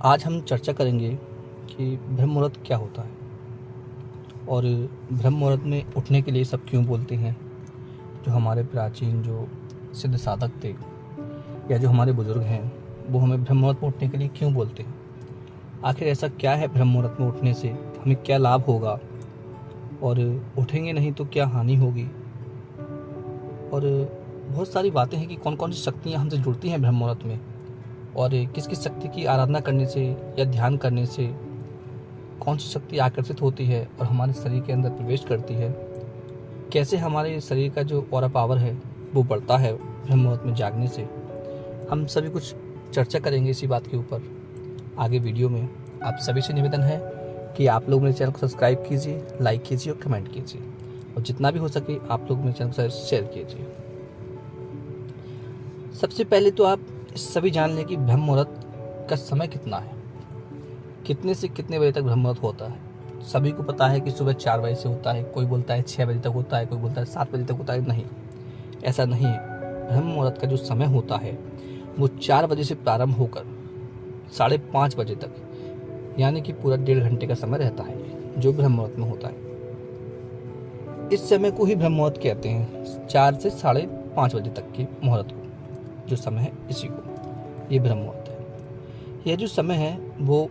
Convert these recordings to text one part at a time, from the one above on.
आज हम चर्चा करेंगे कि ब्रह्म मुहूर्त क्या होता है और ब्रह्म मुहूर्त में उठने के लिए सब क्यों बोलते हैं। जो हमारे प्राचीन जो सिद्ध साधक थे या जो हमारे बुजुर्ग हैं वो हमें ब्रह्म मुहूर्त में उठने के लिए क्यों बोलते हैं। आखिर ऐसा क्या है ब्रह्म मुहूर्त में उठने से हमें क्या लाभ होगा और उठेंगे नहीं तो क्या हानि होगी। और बहुत सारी बातें हैं कि कौन कौन सी शक्तियाँ हमसे जुड़ती हैं ब्रह्म मुहूर्त में और किस किस शक्ति की आराधना करने से या ध्यान करने से कौन सी शक्ति आकर्षित होती है और हमारे शरीर के अंदर प्रवेश करती है। कैसे हमारे शरीर का जो ऑरा पावर है वो बढ़ता है ब्रह्म मुहूर्त में जागने से। हम सभी कुछ चर्चा करेंगे इसी बात के ऊपर आगे वीडियो में। आप सभी से निवेदन है कि आप लोग मेरे चैनल को सब्सक्राइब कीजिए, लाइक कीजिए और कमेंट कीजिए और जितना भी हो सके आप लोग मेरे चैनल को शेयर कीजिए। सबसे पहले तो आप सभी जान लें कि ब्रह्म मुहूर्त का समय कितना है, कितने से कितने बजे तक ब्रह्म मुहूर्त होता है। सभी को पता है कि सुबह 4 बजे से होता है, कोई बोलता है 6 बजे तक होता है, कोई बोलता है 7 बजे तक होता है। नहीं, ऐसा नहीं है। ब्रह्म मुहूर्त का जो समय होता है वो 4 बजे से प्रारंभ होकर 5:30 बजे तक, यानी कि पूरा 1.5 घंटे का समय रहता है जो ब्रह्म मुहूर्त में होता है। इस समय को ही ब्रह्म मुहूर्त कहते हैं। 4 से 5:30 बजे तक के मुहूर्त को जो समय है इसी को ये ब्रह्म मुहूर्त है। यह जो समय है वो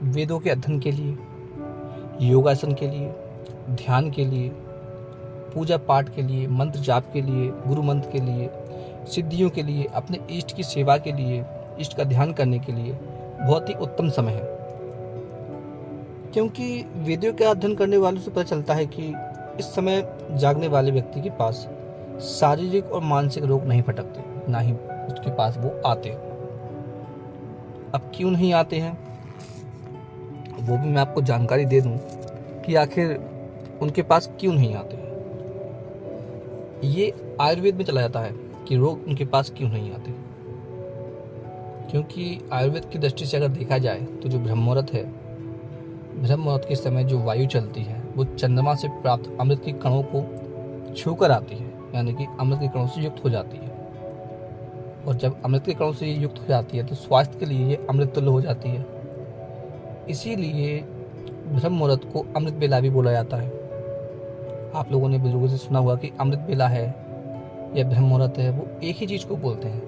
वेदों के अध्ययन के लिए, योगासन के लिए, ध्यान के लिए, पूजा पाठ के लिए, मंत्र जाप के लिए, गुरु मंत्र के लिए, सिद्धियों के लिए, अपने इष्ट की सेवा के लिए, इष्ट का ध्यान करने के लिए बहुत ही उत्तम समय है। क्योंकि वेदों का अध्ययन करने वालों से पता चलता है कि इस समय जागने वाले व्यक्ति के पास शारीरिक और मानसिक रोग नहीं फटकते, ना ही उसके पास वो आते। अब क्यों नहीं आते हैं वो भी मैं आपको जानकारी दे दूं कि आखिर उनके पास क्यों नहीं आते हैं। ये आयुर्वेद में चला जाता है कि रोग उनके पास क्यों नहीं आते। क्योंकि आयुर्वेद की दृष्टि से अगर देखा जाए तो जो ब्रह्म मुहूर्त है, ब्रह्म मुहूर्त के समय जो वायु चलती है वो चंद्रमा से प्राप्त अमृत के कणों को छूकर आती है, यानी कि अमृत के कणों से युक्त हो जाती है। और जब अमृत के कणों से युक्त हो जाती है तो स्वास्थ्य के लिए ये अमृत तुल्य हो जाती है। इसीलिए ब्रह्म मुहूर्त को अमृत बेला भी बोला जाता है। आप लोगों ने बुजुर्गों से सुना होगा कि अमृत बेला है या ब्रह्म मुहूर्त है, वो एक ही चीज़ को बोलते हैं।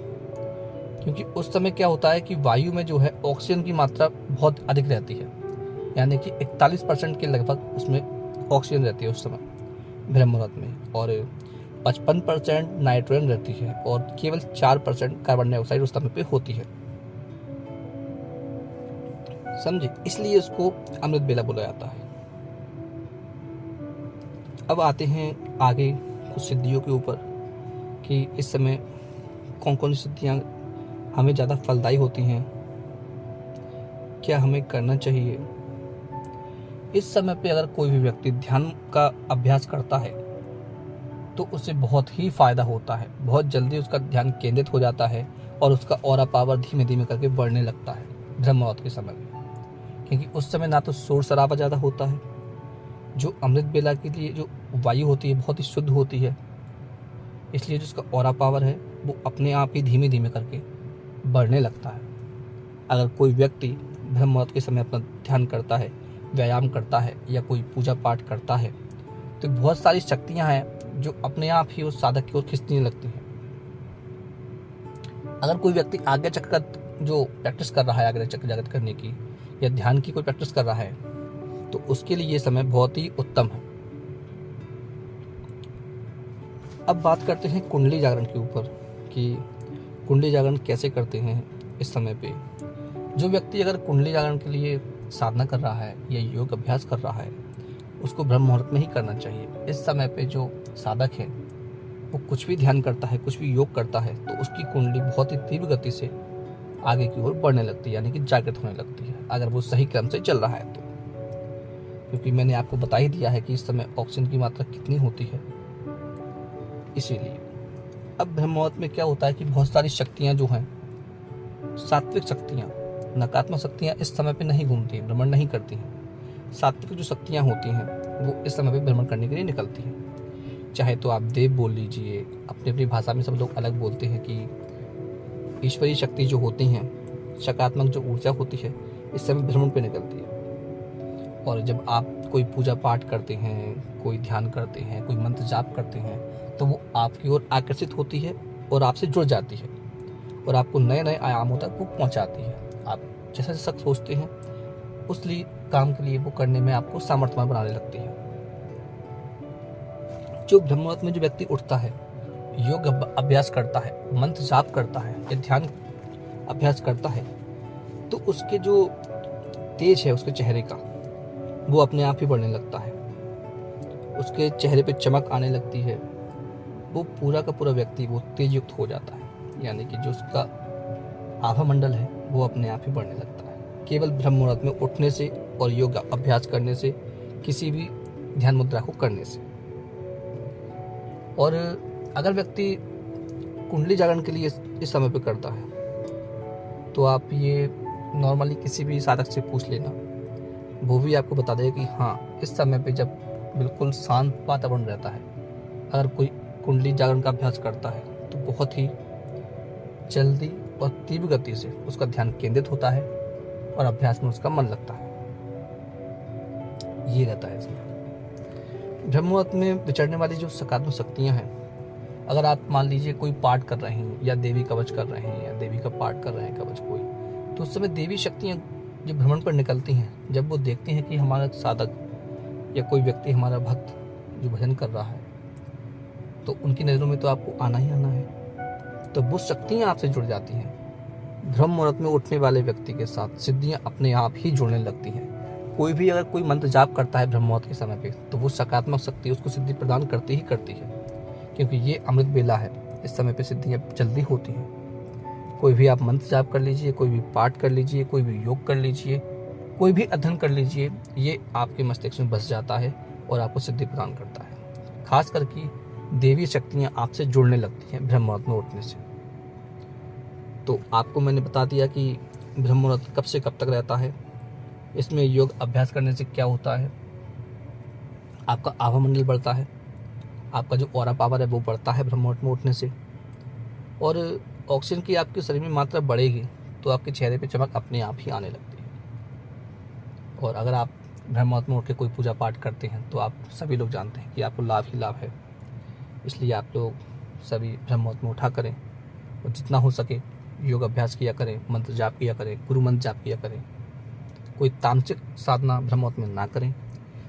क्योंकि उस समय क्या होता है कि वायु में जो है ऑक्सीजन की मात्रा बहुत अधिक रहती है, यानी कि 41% के लगभग उसमें ऑक्सीजन रहती है उस समय ब्रह्म मुहूर्त में, और 55% नाइट्रोजन रहती है और केवल 4% कार्बन डाइऑक्साइड उस समय पे होती है। समझे, इसलिए उसको अमृत बेला बोला जाता है। अब आते हैं आगे कुछ सिद्धियों के ऊपर कि इस समय कौन कौन सी सिद्धियां हमें ज़्यादा फलदायी होती हैं, क्या हमें करना चाहिए। इस समय पे अगर कोई भी व्यक्ति ध्यान का अभ्यास करता है तो उसे बहुत ही फायदा होता है। बहुत जल्दी उसका ध्यान केंद्रित हो जाता है और उसका ऑरा पावर धीमे धीमे करके बढ़ने लगता है ब्रह्म मुहूर्त के समय में। क्योंकि उस समय ना तो शोर शराबा ज़्यादा होता है, जो अमृत बेला के लिए जो वायु होती है बहुत ही शुद्ध होती है, इसलिए जो उसका ऑरा पावर है वो अपने आप ही धीमे धीमे करके बढ़ने लगता है। अगर कोई व्यक्ति ब्रह्म मुहूर्त के समय अपना ध्यान करता है, व्यायाम करता है या कोई पूजा पाठ करता है तो बहुत सारी शक्तियाँ हैं जो अपने आप ही उस साधक की ओर खींचने लगती हैं। अगर कोई व्यक्ति आज्ञा चक्र का जो प्रैक्टिस कर रहा है, आज्ञा चक्र जागृत करने की या ध्यान की कोई प्रैक्टिस कर रहा है तो उसके लिए ये समय बहुत ही उत्तम है। अब बात करते हैं कुंडली जागरण के ऊपर कि कुंडली जागरण कैसे करते हैं इस समय पे। जो व्यक्ति अगर कुंडली जागरण के लिए साधना कर रहा है या योग अभ्यास कर रहा है उसको ब्रह्म मुहूर्त में ही करना चाहिए। इस समय पे जो साधक है वो कुछ भी ध्यान करता है, कुछ भी योग करता है तो उसकी कुंडली बहुत ही तीव्र गति से आगे की ओर बढ़ने लगती है, यानी कि जागृत होने लगती है, अगर वो सही क्रम से चल रहा है तो। क्योंकि मैंने आपको बता ही दिया है कि इस समय ऑक्सीजन की मात्रा कितनी होती है, इसीलिए। अब ब्रह्म मुहूर्त में क्या होता है कि बहुत सारी शक्तियाँ जो हैं, सात्विक शक्तियाँ, नकारात्मक शक्तियाँ इस समय पे नहीं घूमती हैं, भ्रमण नहीं करती हैं। सात्विक जो शक्तियाँ होती हैं वो इस समय पे भ्रमण करने के लिए निकलती हैं। चाहे तो आप देव बोल लीजिए, अपनी अपनी भाषा में सब लोग अलग बोलते हैं कि ईश्वरीय शक्ति जो होती हैं सकारात्मक जो ऊर्जा होती है इस समय भ्रमण पे निकलती है। और जब आप कोई पूजा पाठ करते हैं, कोई ध्यान करते हैं, कोई मंत्र जाप करते हैं, तो वो आपकी ओर आकर्षित होती है और आपसे जुड़ जाती है और आपको नए नए आयामों तक वो पहुंचाती है। आप जैसा जैसा सोचते हैं उस लिए काम के लिए वो करने में आपको सामर्थ्यवान बनाने लगती है। जो ब्रह्म मुहूर्त में जो व्यक्ति उठता है, योग अभ्यास करता है, मंत्र जाप करता है या ध्यान अभ्यास करता है, तो उसके जो तेज है उसके चेहरे का वो अपने आप ही बढ़ने लगता है। उसके चेहरे पे चमक आने लगती है। वो पूरा का पूरा व्यक्ति वो तेज युक्त हो जाता है, यानी कि जो उसका आभा मंडल है वो अपने आप ही बढ़ने लगता है, केवल ब्रह्म मुहूर्त में उठने से और योग अभ्यास करने से, किसी भी ध्यान मुद्रा को करने से। और अगर व्यक्ति कुंडली जागरण के लिए इस समय पे करता है तो आप ये नॉर्मली किसी भी साधक से पूछ लेना, वो भी आपको बता देगा कि हाँ, इस समय पे जब बिल्कुल शांत वातावरण रहता है, अगर कोई कुंडली जागरण का अभ्यास करता है तो बहुत ही जल्दी और तीव्र गति से उसका ध्यान केंद्रित होता है और अभ्यास में उसका मन लगता है। ये रहता है इसमें। ब्रह्म मुहूर्त में विचरने वाली जो सकारात्मक शक्तियाँ हैं, अगर आप मान लीजिए कोई पाठ कर रहे हैं या देवी कवच कर रहे हैं या देवी का पाठ कर रहे हैं कवच कोई, तो उस समय देवी शक्तियाँ जब भ्रमण पर निकलती हैं, जब वो देखती हैं कि हमारा साधक या कोई व्यक्ति हमारा भक्त जो भजन कर रहा है, तो उनकी नज़रों में तो आपको आना ही आना है, तो वो शक्तियाँ आपसे जुड़ जाती हैं। ब्रह्म मुहूर्त में उठने वाले व्यक्ति के साथ सिद्धियाँ अपने आप ही जुड़ने लगती हैं। कोई भी अगर कोई मंत्र जाप करता है ब्रह्म मुहूर्त के समय पे, तो वो सकारात्मक शक्ति उसको सिद्धि प्रदान करती ही करती है, क्योंकि ये अमृत बेला है। इस समय पे सिद्धियाँ जल्दी होती हैं। कोई भी आप मंत्र जाप कर लीजिए, कोई भी पाठ कर लीजिए, कोई भी योग कर लीजिए, कोई भी अध्ययन कर लीजिए, ये आपके मस्तिष्क में बस जाता है और आपको सिद्धि प्रदान करता है। खास करके देवी शक्तियाँ आपसे जुड़ने लगती हैं ब्रह्म मुहूर्त में उठने से। तो आपको मैंने बता दिया कि ब्रह्म मुहूर्त कब से कब तक रहता है, इसमें योग अभ्यास करने से क्या होता है, आपका आभा मंडल बढ़ता है, आपका जो ऑरा पावर है वो बढ़ता है ब्रह्म मुहूर्त में उठने से, और ऑक्सीजन की आपके शरीर में मात्रा बढ़ेगी तो आपके चेहरे पे चमक अपने आप ही आने लगती है। और अगर आप ब्रह्म मुहूर्त में उठ के कोई पूजा पाठ करते हैं तो आप सभी लोग जानते हैं कि आपको लाभ ही लाभ है। इसलिए आप लोग सभी ब्रह्म मुहूर्त में उठा करें और जितना हो सके योग अभ्यास किया करें, मंत्र जाप किया करें, गुरु मंत्र जाप किया करें। कोई तांत्रिक साधना ब्रह्म मुहूर्त में ना करें।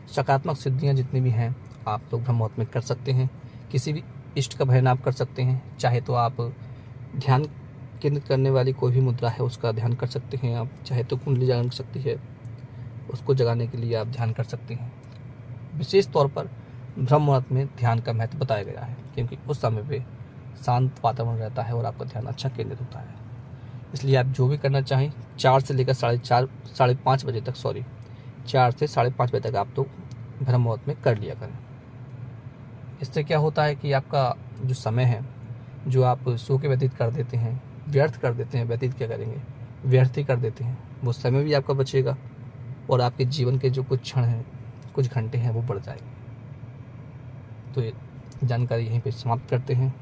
सकारात्मक सिद्धियाँ जितनी भी हैं आप लोग ब्रह्म मुहूर्त में कर सकते हैं। किसी भी इष्ट का भजन आप कर सकते हैं, चाहे तो आप ध्यान केंद्रित करने वाली कोई भी मुद्रा है उसका ध्यान कर सकते हैं आप, चाहे तो कुंडली जागरण शक्ति है उसको जगाने के लिए आप ध्यान कर सकते हैं। विशेष तौर पर ब्रह्म मुहूर्त में ध्यान का महत्व बताया गया है, क्योंकि उस समय पे शांत वातावरण रहता है और आपका ध्यान अच्छा केंद्रित होता है। इसलिए आप जो भी करना चाहें 4 से लेकर 4:30 बजे तक 4 से 5:30 बजे तक आप लोग ब्रह्म मुहूर्त में कर लिया करें। इससे क्या होता है कि आपका जो समय है जो आप सो के व्यतीत कर देते हैं, व्यर्थ कर देते हैं, व्यतीत क्या करेंगे, व्यर्थ ही कर देते हैं, वो समय भी आपका बचेगा और आपके जीवन के जो कुछ क्षण हैं, कुछ घंटे हैं वो बढ़ जाएंगे। तो ये जानकारी यहीं पे समाप्त करते हैं।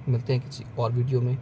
मिलते हैं किसी और वीडियो में।